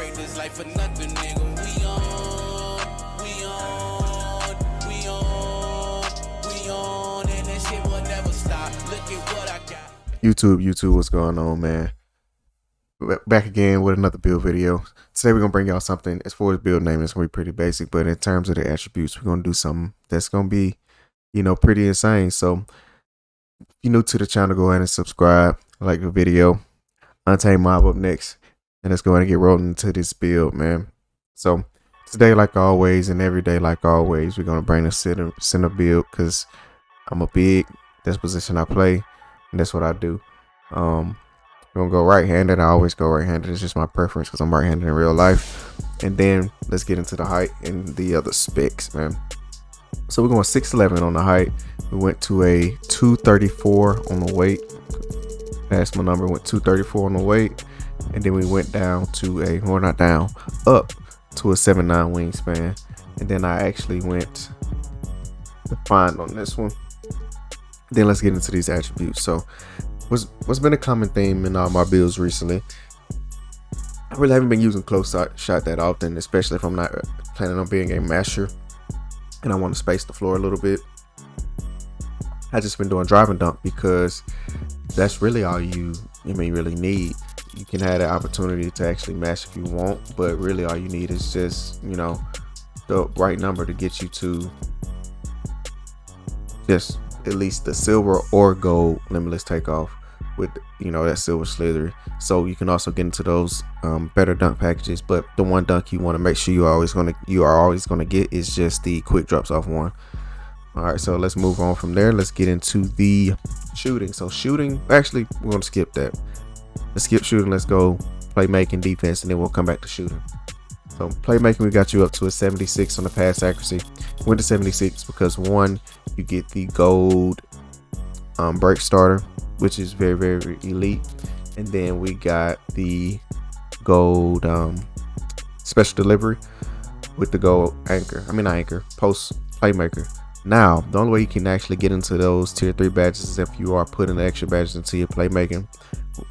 trade this life for nothing, nigga. We on, and that shit will never stop. Look at what I got. YouTube, what's going on, man? Back again with another build video. Today we're gonna bring y'all something. As far as build name, it's gonna be pretty basic, but in terms of the attributes, we're gonna do something that's gonna be, pretty insane. So if you're new to the channel, go ahead and subscribe, like the video. Untamed Mob up next, and let's go ahead and get rolling into this build, man. So today, like always, and every day like always, we're gonna bring the center build because I'm a big. That's position I play, and that's what I do. We're gonna go right-handed. I always go right-handed. It's just my preference because I'm right-handed in real life. And then let's get into the height and the other specs, man. So we're going 6'11" on the height. We went to a 234 on the weight. Passed my number, went 234 on the weight. And then we went down to up to a 7'9" wingspan. And then I actually went defined on this one. Then let's get into these attributes. So what's been a common theme in all my builds recently, I really haven't been using close shot that often, especially if I'm not planning on being a masher and I want to space the floor a little bit. I just been doing drive and dunk because that's really all you really need. You can have the opportunity to actually mash if you want, but really all you need is just the right number to get you to just at least the silver or gold limitless takeoff with that silver slither. So you can also get into those better dunk packages, but the one dunk you want to make sure you are always gonna get is just the quick drops off one. All right, so let's move on from there. Let's get into the shooting. So shooting, actually we're gonna skip that. Let's skip shooting. Let's go playmaking, defense, and then we'll come back to shooting. So playmaking, we got you up to a 76 on the pass accuracy. Went to 76 because one, you get the gold break starter, which is very, very elite. And then we got the gold special delivery with the gold post playmaker. Now, the only way you can actually get into those tier 3 badges is if you are putting the extra badges into your playmaking,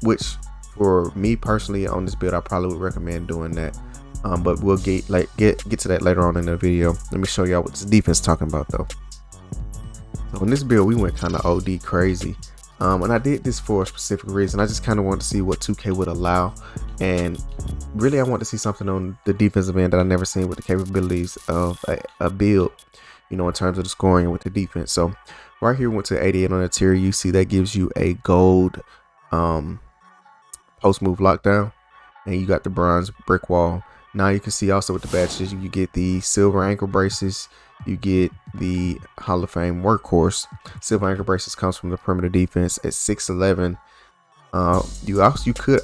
which for me personally on this build, I probably would recommend doing that. But we'll get to that later on in the video. Let me show y'all what this defense is talking about though. So in this build, we went kind of OD crazy. And I did this for a specific reason. I just kind of wanted to see what 2K would allow, and really I want to see something on the defensive end that I never seen with the capabilities of a build, in terms of the scoring with the defense. So right here, went to 88 on the tier. You see that gives you a gold post move lockdown, and you got the bronze brick wall. Now you can see also with the badges, you get the silver ankle braces, you get the Hall of Fame workhorse. Silver ankle braces comes from the perimeter defense at 6'11". You could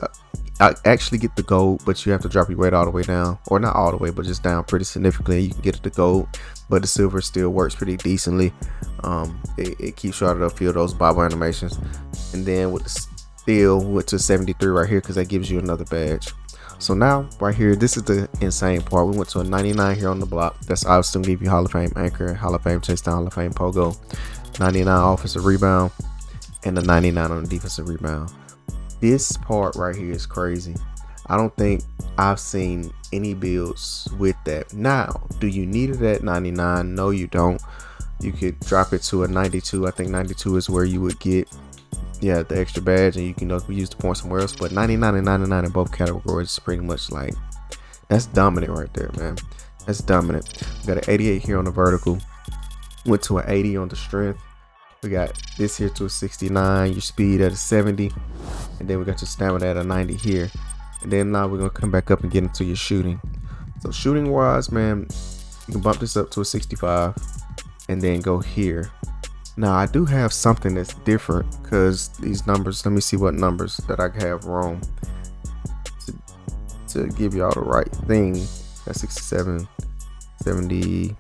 actually get the gold, but you have to drop your weight all the way down, or not all the way, but just down pretty significantly. You can get it to gold, but the silver still works pretty decently. It keeps you out of the field, those bobble animations. And then with the steel, went to 73 right here because that gives you another badge. So now right here, this is the insane part. We went to a 99 here on the block. That's obviously gonna give you Hall of Fame anchor, Hall of Fame chase down, Hall of Fame pogo, 99 offensive rebound, and the 99 on the defensive rebound. This part right here is crazy. I don't think I've seen any builds with that. Now, do you need it at 99? No, you don't. You could drop it to a 92. I think 92 is where you would get the extra badge, and you can use the point somewhere else. But 99 and 99 in both categories is pretty much like, that's dominant right there, man. That's dominant. We got an 88 here on the vertical, went to an 80 on the strength. We got this here to a 69, your speed at a 70, and then we got your stamina at a 90 here. And then now we're gonna come back up and get into your shooting. So shooting wise, man, you can bump this up to a 65 and then go here. Now I do have something that's different because these numbers, let me see what numbers that I have wrong to give y'all the right thing. That's 67, 70.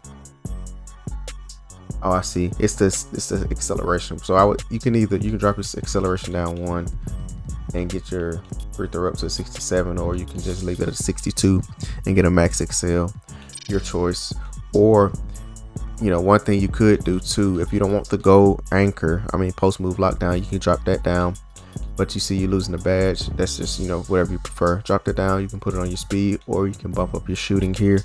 Oh, I see. It's the acceleration. So you can drop your acceleration down 1 and get your free throw up to 67, or you can just leave it at 62 and get a max excel, your choice. Or one thing you could do too, if you don't want the gold anchor, post move lockdown, you can drop that down but you see you losing the badge. That's just, you know, whatever you prefer. Drop that down. You can put it on your speed, or you can bump up your shooting here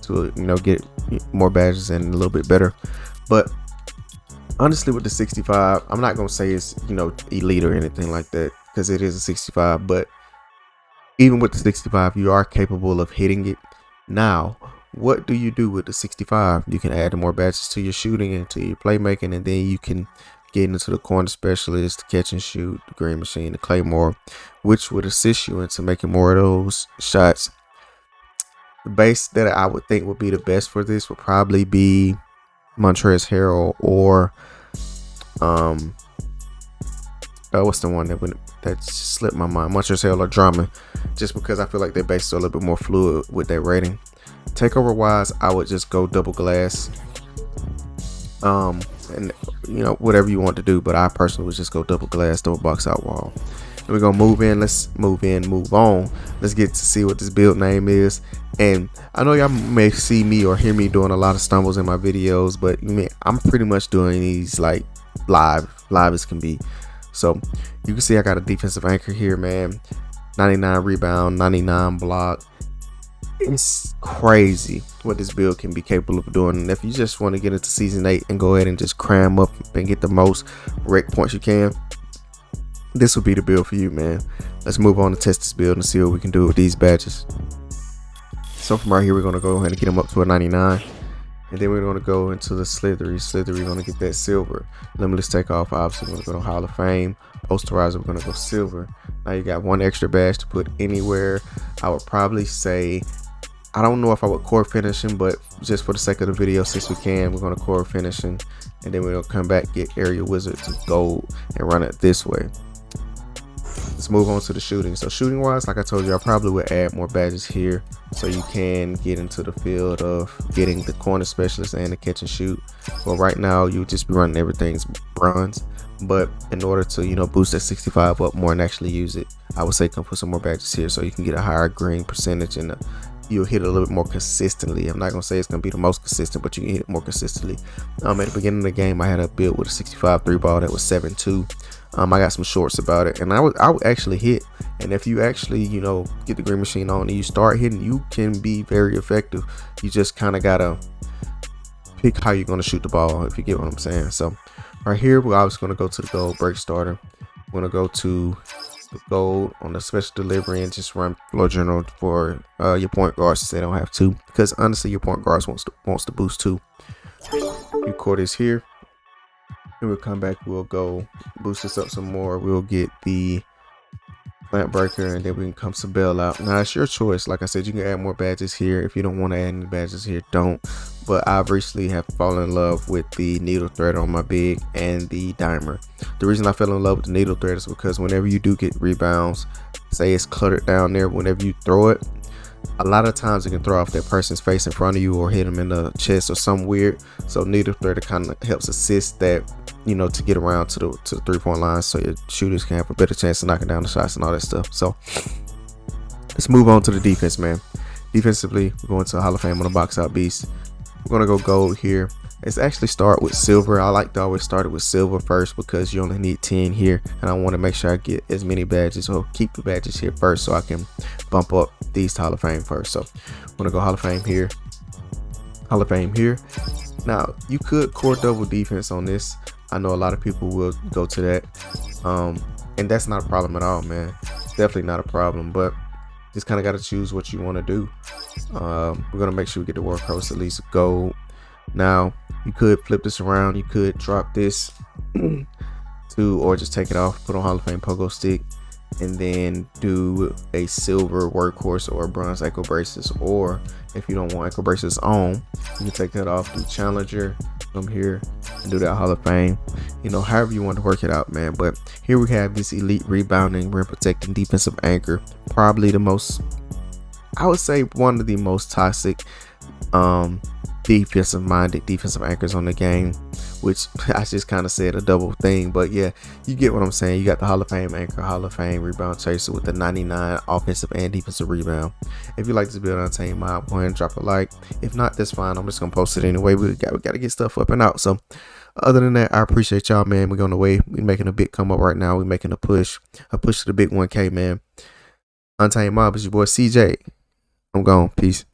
to, you know, get more badges and a little bit better. But honestly, with the 65, I'm not gonna say it's, you know, elite or anything like that, because it is a 65. But even with the 65, you are capable of hitting it. Now, what do you do with the 65? You can add more badges to your shooting and to your playmaking, and then you can get into the corner specialist, the catch and shoot, the green machine, the claymore, which would assist you into making more of those shots. The base that I would think would be the best for this would probably be Montrezl Harrell, or what's the one that slipped my mind? Montrezl Harrell or Drummond, just because I feel like their bases are a little bit more fluid with their rating. Takeover wise, I would just go double glass, and you know, whatever you want to do, but I personally would just go double glass, double box out wall. And we're gonna move in. Let's move on. Let's get to see what this build name is. And I know y'all may see me or hear me doing a lot of stumbles in my videos, but I'm pretty much doing these like live as can be. So you can see I got a defensive anchor here, man. 99 rebound, 99 block. It's crazy what this build can be capable of doing. And if you just want to get into season 8 and go ahead and just cram up and get the most rec points you can, this will be the build for you, man. Let's move on to test this build and see what we can do with these badges. So from right here, we're going to go ahead and get them up to a 99. And then we're going to go into the slithery. We're going to get that silver. Limitless takeoff, obviously we're going to go to Hall of Fame. Posterizer, we're going to go silver. Now you got one extra badge to put anywhere. I would probably say, I don't know if I would core finishing, but just for the sake of the video, since we can, we're going to core finishing. And then we're going to come back, get area wizard to gold, and run it this way. Let's move on to the shooting. So shooting wise, like I told you, I probably would add more badges here so you can get into the field of getting the corner specialist and the catch and shoot. Well, right now you just be running everything's bronze, but in order to, you know, boost that 65 up more and actually use it, I would say come put some more badges here so you can get a higher green percentage, and you'll hit it a little bit more consistently. I'm not gonna say it's gonna be the most consistent, but you can hit it more consistently. At the beginning of the game, I had a build with a 65 3 ball that was 7.2. I got some shorts about it, and I would actually hit. And if you actually, you know, get the green machine on and you start hitting, you can be very effective. You just kind of gotta pick how you're gonna shoot the ball, if you get what I'm saying. So right here, we're obviously gonna go to the gold break starter. We're gonna go to the gold on the special delivery and just run floor general for your point guards since they don't have to, because honestly your point guards wants to boost too. You core this here. Then we'll come back, we'll go boost this up some more. We'll get the plant breaker, and then we can come some bail out. Now it's your choice. Like I said, you can add more badges here. If you don't want to add any badges here, don't. But I've recently have fallen in love with the needle thread on my big and the dimer. The reason I fell in love with the needle thread is because whenever you do get rebounds, say it's cluttered down there, whenever you throw it, a lot of times it can throw off that person's face in front of you or hit them in the chest or something weird. So needle thread kind of helps assist that, you know, to get around to the 3-point line, so your shooters can have a better chance of knocking down the shots and all that stuff. So let's move on to the defense, man. Defensively, we're going to Hall of Fame on the box out beast. We're gonna go gold here. Let's actually start with silver. I like to always start it with silver first because you only need 10 here, and I want to make sure I get as many badges, or keep the badges here first so I can bump up these to Hall of Fame first. So I'm gonna go Hall of Fame here, Hall of Fame here. Now you could core double defense on this. I know a lot of people will go to that, and that's not a problem at all, man. Definitely not a problem, but just kind of got to choose what you want to do. We're gonna make sure we get the workhorse at least gold. Now you could flip this around. You could drop this to, or just take it off, put on Hall of Fame pogo stick, and then do a silver workhorse or a bronze ankle braces. Or if you don't want ankle braces on, you can take that off, do challenger, come here and do that Hall of Fame, you know, however you want to work it out, man. But here we have this elite rebounding, rim protecting defensive anchor, probably the most, I would say one of the most toxic defensive minded defensive anchors on the game, which I just kind of said a double thing, but yeah, you get what I'm saying. You got the Hall of Fame anchor, Hall of Fame rebound chaser with the 99 offensive and defensive rebound. If you like this build on Team Mob, go ahead and drop a like. If not, that's fine. I'm just gonna post it anyway. We got to get stuff up and out. So Other than that, I appreciate y'all, man. We're on the way. We're making a big come up right now. We're making a push to the big 1K, man. Untamed Mob is your boy CJ. I'm gone. Peace.